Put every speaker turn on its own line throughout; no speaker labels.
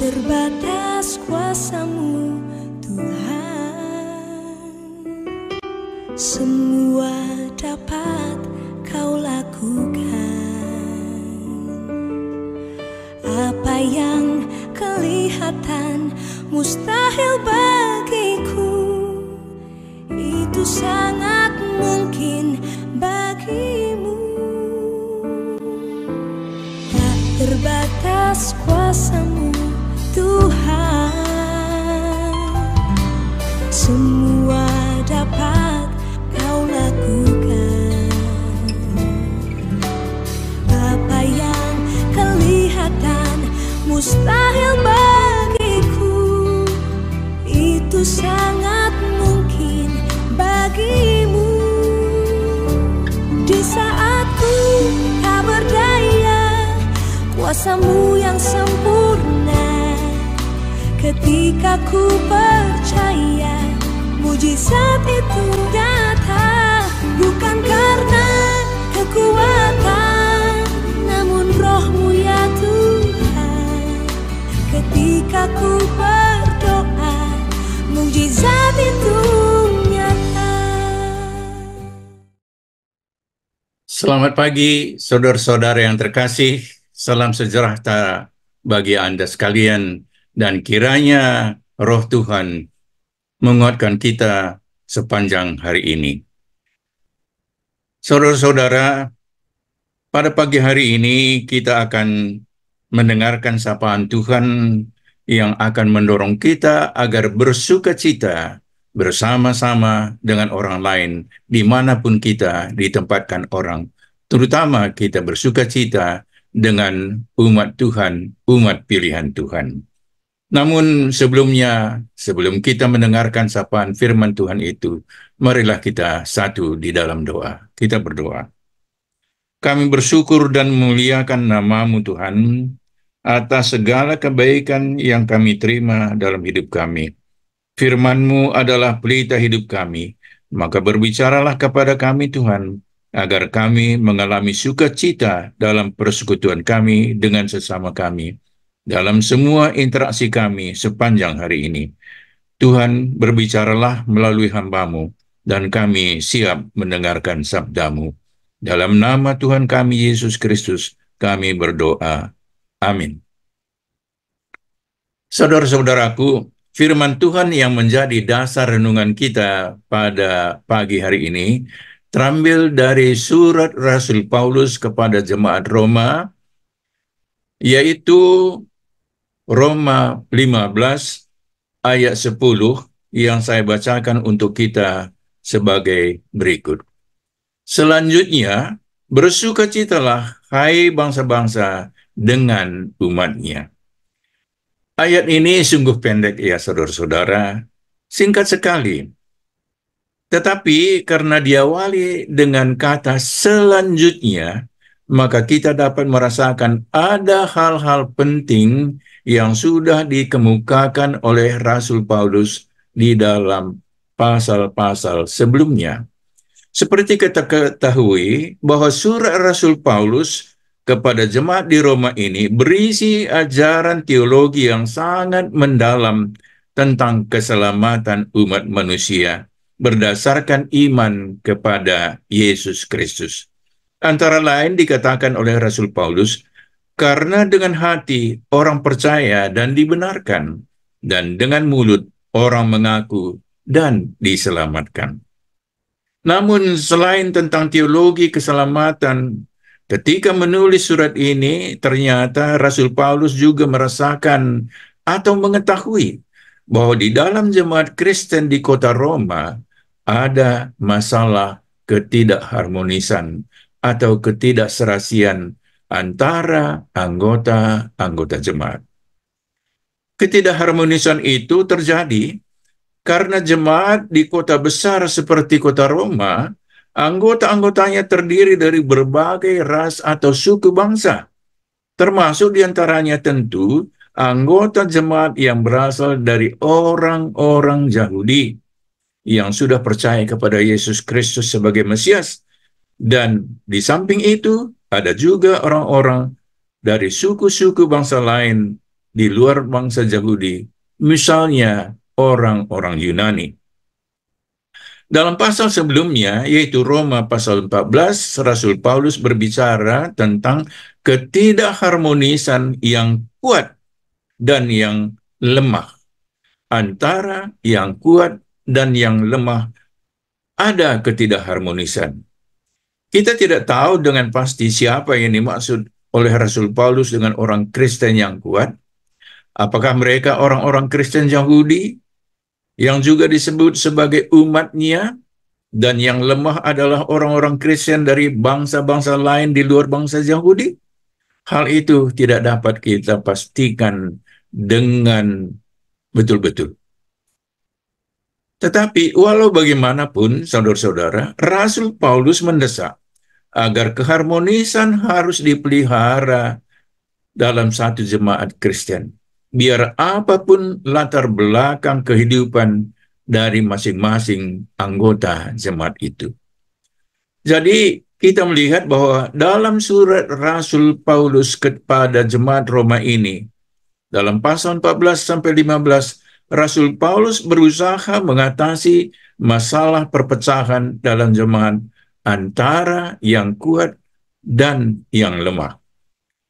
terbatas kuasa-Mu, Tuhan. Semua dapat Kau lakukan. Apa yang kelihatan mustahil bagiku, itu sangat mungkin bagimu. Tak terbatas kuasa-Mu, Tuhan. Semua dapat Kau lakukan. Apa yang kelihatan mustahil bagiku, itu sangat mungkin bagimu. Di saat ku tak berdaya, kuasa-Mu yang sempurna. Ketika ku percaya, mujizat itu nyata. Bukan karena kekuatan, namun Roh-Mu ya Tuhan. Ketika ku berdoa, mujizat itu nyata.
Selamat pagi, saudara-saudara yang terkasih. Salam sejahtera bagi Anda sekalian, dan kiranya Roh Tuhan menguatkan kita sepanjang hari ini. Saudara-saudara, pada pagi hari ini kita akan mendengarkan sapaan Tuhan yang akan mendorong kita agar bersukacita bersama-sama dengan orang lain dimanapun kita ditempatkan orang. Terutama kita bersukacita dengan umat Tuhan, umat pilihan Tuhan. Namun sebelum kita mendengarkan sapaan firman Tuhan itu, marilah kita satu di dalam doa. Kita berdoa. Kami bersyukur dan memuliakan nama-Mu Tuhan atas segala kebaikan yang kami terima dalam hidup kami. Firman-Mu adalah pelita hidup kami, maka berbicaralah kepada kami Tuhan, agar kami mengalami sukacita dalam persekutuan kami dengan sesama kami, dalam semua interaksi kami sepanjang hari ini. Tuhan, berbicaralah melalui hamba-Mu, dan kami siap mendengarkan sabda-Mu. Dalam nama Tuhan kami Yesus Kristus, kami berdoa. Amin. Saudara-saudaraku, firman Tuhan yang menjadi dasar renungan kita pada pagi hari ini terambil dari surat Rasul Paulus kepada jemaat Roma, yaitu Roma 15 ayat 10 yang saya bacakan untuk kita sebagai berikut. Selanjutnya, bersukacitalah hai bangsa-bangsa dengan umat-Nya. Ayat ini sungguh pendek ya saudara-saudara, singkat sekali. Tetapi karena diawali dengan kata selanjutnya, maka kita dapat merasakan ada hal-hal penting yang sudah dikemukakan oleh Rasul Paulus di dalam pasal-pasal sebelumnya. Seperti kita ketahui bahwa surat Rasul Paulus kepada jemaat di Roma ini berisi ajaran teologi yang sangat mendalam tentang keselamatan umat manusia berdasarkan iman kepada Yesus Kristus. Antara lain dikatakan oleh Rasul Paulus, karena dengan hati orang percaya dan dibenarkan, dan dengan mulut orang mengaku dan diselamatkan. Namun selain tentang teologi keselamatan, ketika menulis surat ini, ternyata Rasul Paulus juga merasakan atau mengetahui bahwa di dalam jemaat Kristen di kota Roma ada masalah ketidakharmonisan atau ketidakserasian antara anggota-anggota jemaat. Ketidakharmonisan itu terjadi karena jemaat di kota besar seperti kota Roma, anggota-anggotanya terdiri dari berbagai ras atau suku bangsa, termasuk diantaranya tentu anggota jemaat yang berasal dari orang-orang Yahudi yang sudah percaya kepada Yesus Kristus sebagai Mesias. Dan di samping itu, ada juga orang-orang dari suku-suku bangsa lain di luar bangsa Yahudi, misalnya orang-orang Yunani. Dalam pasal sebelumnya, yaitu Roma pasal 14, Rasul Paulus berbicara tentang ketidakharmonisan yang kuat dan yang lemah. Antara yang kuat dan yang lemah ada ketidakharmonisan. Kita tidak tahu dengan pasti siapa yang dimaksud oleh Rasul Paulus dengan orang Kristen yang kuat. Apakah mereka orang-orang Kristen Yahudi yang juga disebut sebagai umatnya, dan yang lemah adalah orang-orang Kristen dari bangsa-bangsa lain di luar bangsa Yahudi? Hal itu tidak dapat kita pastikan dengan betul-betul. Tetapi walau bagaimanapun, saudara-saudara, Rasul Paulus mendesak agar keharmonisan harus dipelihara dalam satu jemaat Kristen. Biar apapun latar belakang kehidupan dari masing-masing anggota jemaat itu. Jadi kita melihat bahwa dalam surat Rasul Paulus kepada jemaat Roma ini, dalam pasal 14-15, Rasul Paulus berusaha mengatasi masalah perpecahan dalam jemaat antara yang kuat dan yang lemah.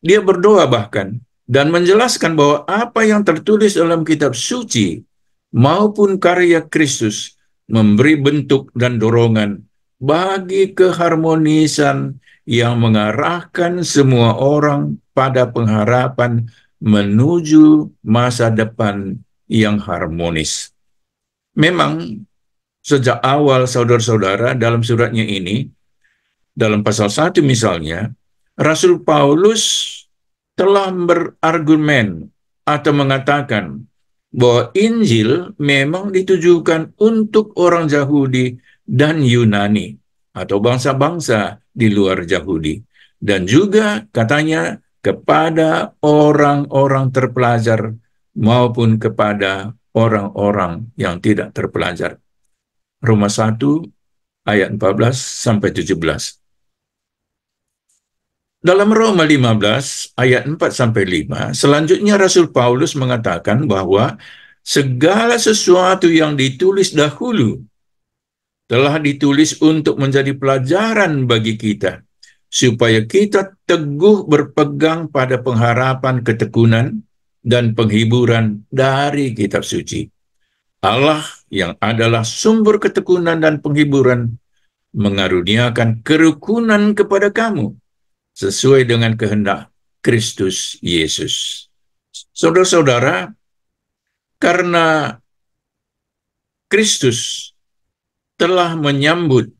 Dia berdoa bahkan dan menjelaskan bahwa apa yang tertulis dalam kitab suci maupun karya Kristus memberi bentuk dan dorongan bagi keharmonisan yang mengarahkan semua orang pada pengharapan menuju masa depan yang harmonis. Memang sejak awal, saudara-saudara, dalam suratnya ini, dalam pasal 1 misalnya, Rasul Paulus telah berargumen atau mengatakan bahwa Injil memang ditujukan untuk orang Yahudi dan Yunani atau bangsa-bangsa di luar Yahudi, dan juga katanya kepada orang-orang terpelajar maupun kepada orang-orang yang tidak terpelajar. Roma 1 ayat 14-17. Dalam Roma 15 ayat 4-5, selanjutnya Rasul Paulus mengatakan bahwa segala sesuatu yang ditulis dahulu telah ditulis untuk menjadi pelajaran bagi kita, supaya kita teguh berpegang pada pengharapan ketekunan dan penghiburan dari kitab suci. Allah yang adalah sumber ketekunan dan penghiburan mengaruniakan kerukunan kepada kamu sesuai dengan kehendak Kristus Yesus. Saudara-saudara, karena Kristus telah menyambut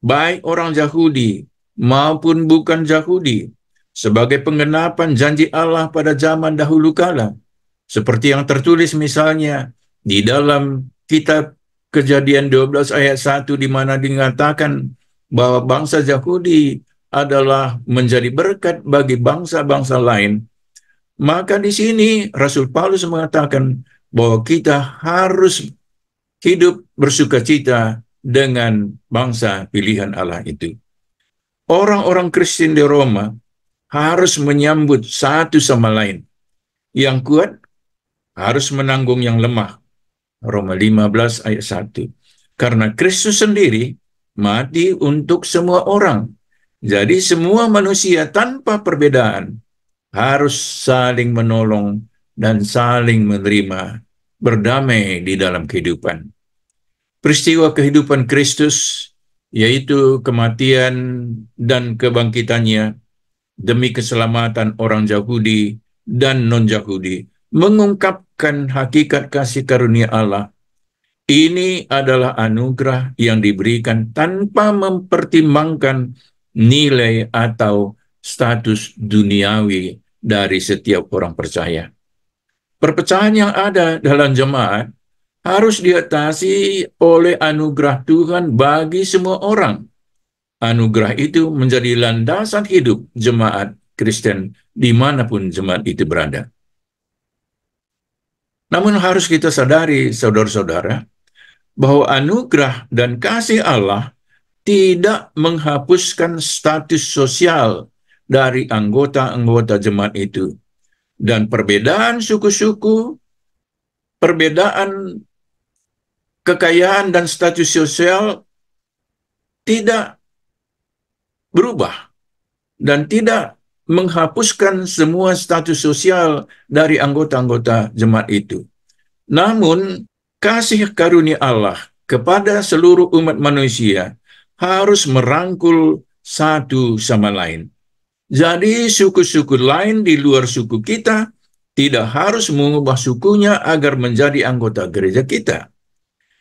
baik orang Yahudi maupun bukan Yahudi sebagai penggenapan janji Allah pada zaman dahulu kala, seperti yang tertulis misalnya di dalam kitab Kejadian 12 ayat 1, di mana dikatakan bahwa bangsa Yahudi adalah menjadi berkat bagi bangsa-bangsa lain. Maka di sini Rasul Paulus mengatakan bahwa kita harus hidup bersukacita dengan bangsa pilihan Allah itu. Orang-orang Kristen di Roma harus menyambut satu sama lain. Yang kuat harus menanggung yang lemah. Roma 15 ayat 1. Karena Kristus sendiri mati untuk semua orang. Jadi semua manusia tanpa perbedaan harus saling menolong dan saling menerima, berdamai di dalam kehidupan. Peristiwa kehidupan Kristus, yaitu kematian dan kebangkitannya demi keselamatan orang Yahudi dan non-Yahudi, mengungkapkan hakikat kasih karunia Allah. Ini adalah anugerah yang diberikan tanpa mempertimbangkan nilai atau status duniawi dari setiap orang percaya. Perpecahan yang ada dalam jemaat harus diatasi oleh anugerah Tuhan bagi semua orang. Anugerah itu menjadi landasan hidup jemaat Kristen dimanapun jemaat itu berada. Namun harus kita sadari, saudara-saudara, bahwa anugerah dan kasih Allah tidak menghapuskan status sosial dari anggota-anggota jemaat itu. Dan perbedaan suku-suku, perbedaan kekayaan dan status sosial tidak berubah dan tidak menghapuskan semua status sosial dari anggota-anggota jemaat itu. Namun, kasih karunia Allah kepada seluruh umat manusia harus merangkul satu sama lain. Jadi, suku-suku lain di luar suku kita tidak harus mengubah sukunya agar menjadi anggota gereja kita.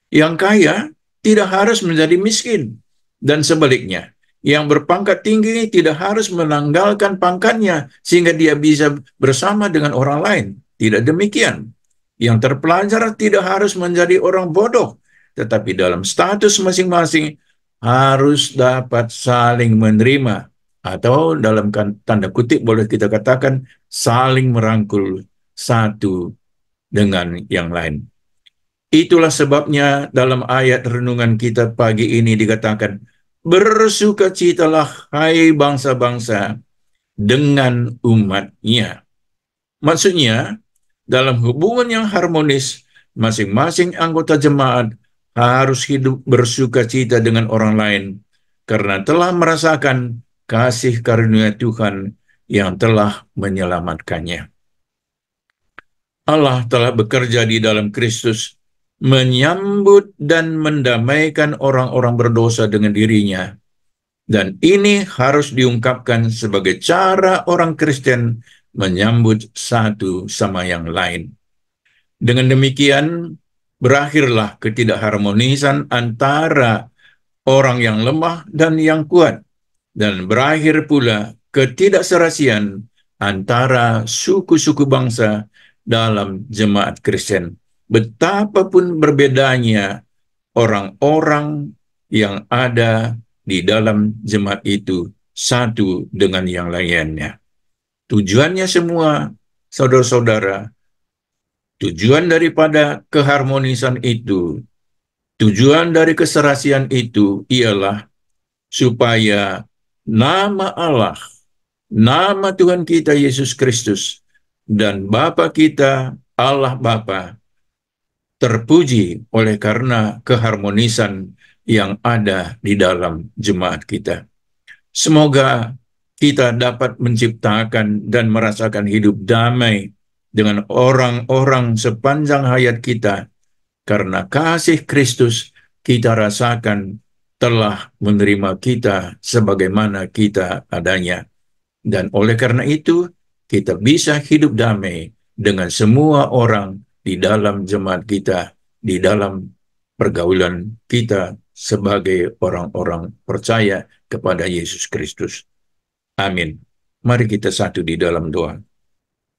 Yang kaya tidak harus menjadi miskin, dan sebaliknya. Yang berpangkat tinggi tidak harus menanggalkan pangkatnya sehingga dia bisa bersama dengan orang lain. Tidak demikian. Yang terpelajar tidak harus menjadi orang bodoh, tetapi dalam status masing-masing harus dapat saling menerima, atau dalam tanda kutip boleh kita katakan saling merangkul satu dengan yang lain. Itulah sebabnya dalam ayat renungan kita pagi ini dikatakan, bersukacitalah hai bangsa-bangsa dengan umatnya. Maksudnya, dalam hubungan yang harmonis, masing-masing anggota jemaat harus hidup bersukacita dengan orang lain, karena telah merasakan kasih karunia Tuhan yang telah menyelamatkannya. Allah telah bekerja di dalam Kristus, menyambut dan mendamaikan orang-orang berdosa dengan dirinya. Dan ini harus diungkapkan sebagai cara orang Kristen menyambut satu sama yang lain. Dengan demikian, berakhirlah ketidakharmonisan antara orang yang lemah dan yang kuat, dan berakhir pula ketidakserasian antara suku-suku bangsa dalam jemaat Kristen. Betapapun berbedanya orang-orang yang ada di dalam jemaat itu satu dengan yang lainnya. Tujuannya semua, saudara-saudara, tujuan daripada keharmonisan itu, tujuan dari keserasian itu ialah supaya nama Allah, nama Tuhan kita Yesus Kristus, dan Bapa kita, Allah Bapa, terpuji oleh karena keharmonisan yang ada di dalam jemaat kita. Semoga kita dapat menciptakan dan merasakan hidup damai dengan orang-orang sepanjang hayat kita, karena kasih Kristus kita rasakan telah menerima kita sebagaimana kita adanya. Dan oleh karena itu, kita bisa hidup damai dengan semua orang di dalam jemaat kita, di dalam pergaulan kita sebagai orang-orang percaya kepada Yesus Kristus. Amin. Mari kita satu di dalam doa.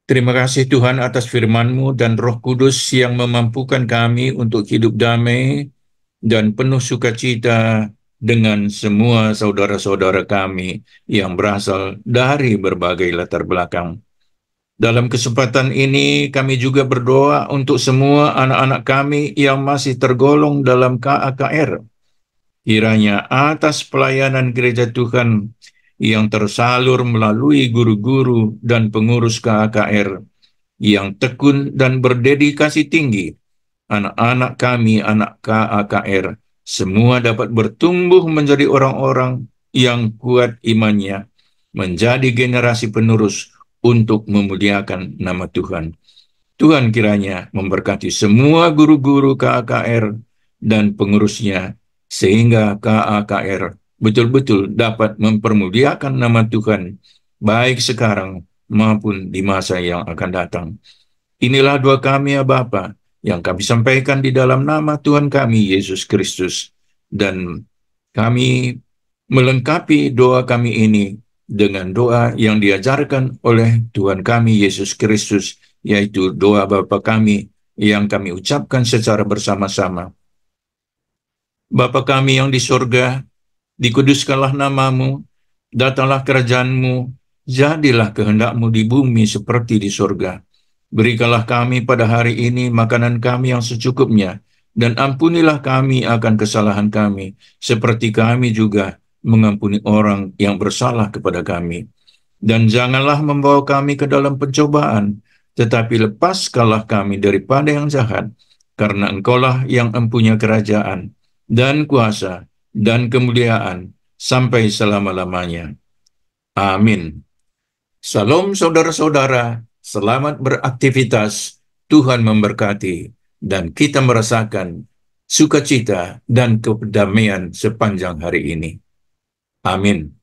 Terima kasih Tuhan atas firman-Mu dan Roh Kudus yang memampukan kami untuk hidup damai dan penuh sukacita dengan semua saudara-saudara kami yang berasal dari berbagai latar belakang. Dalam kesempatan ini kami juga berdoa untuk semua anak-anak kami yang masih tergolong dalam KAKR. Kiranya atas pelayanan gereja Tuhan yang tersalur melalui guru-guru dan pengurus KAKR yang tekun dan berdedikasi tinggi, anak-anak kami, anak KAKR, semua dapat bertumbuh menjadi orang-orang yang kuat imannya, menjadi generasi penerus untuk memuliakan nama Tuhan. Tuhan kiranya memberkati semua guru-guru KAKR dan pengurusnya, sehingga KAKR betul-betul dapat mempermuliakan nama Tuhan, baik sekarang maupun di masa yang akan datang. Inilah doa kami ya Bapa, yang kami sampaikan di dalam nama Tuhan kami, Yesus Kristus. Dan kami melengkapi doa kami ini dengan doa yang diajarkan oleh Tuhan kami Yesus Kristus, yaitu doa Bapa kami yang kami ucapkan secara bersama-sama. Bapa kami yang di surga, dikuduskanlah namamu, datanglah kerajaan-Mu, jadilah kehendak-Mu di bumi seperti di surga. Berikanlah kami pada hari ini makanan kami yang secukupnya, dan ampunilah kami akan kesalahan kami, seperti kami juga mengampuni orang yang bersalah kepada kami. Dan janganlah membawa kami ke dalam pencobaan, tetapi lepaskanlah kami daripada yang jahat, karena Engkaulah yang mempunyai kerajaan, dan kuasa, dan kemuliaan, sampai selama-lamanya. Amin. Salam saudara-saudara, selamat beraktivitas, Tuhan memberkati, dan kita merasakan sukacita dan kedamaian sepanjang hari ini. Amin.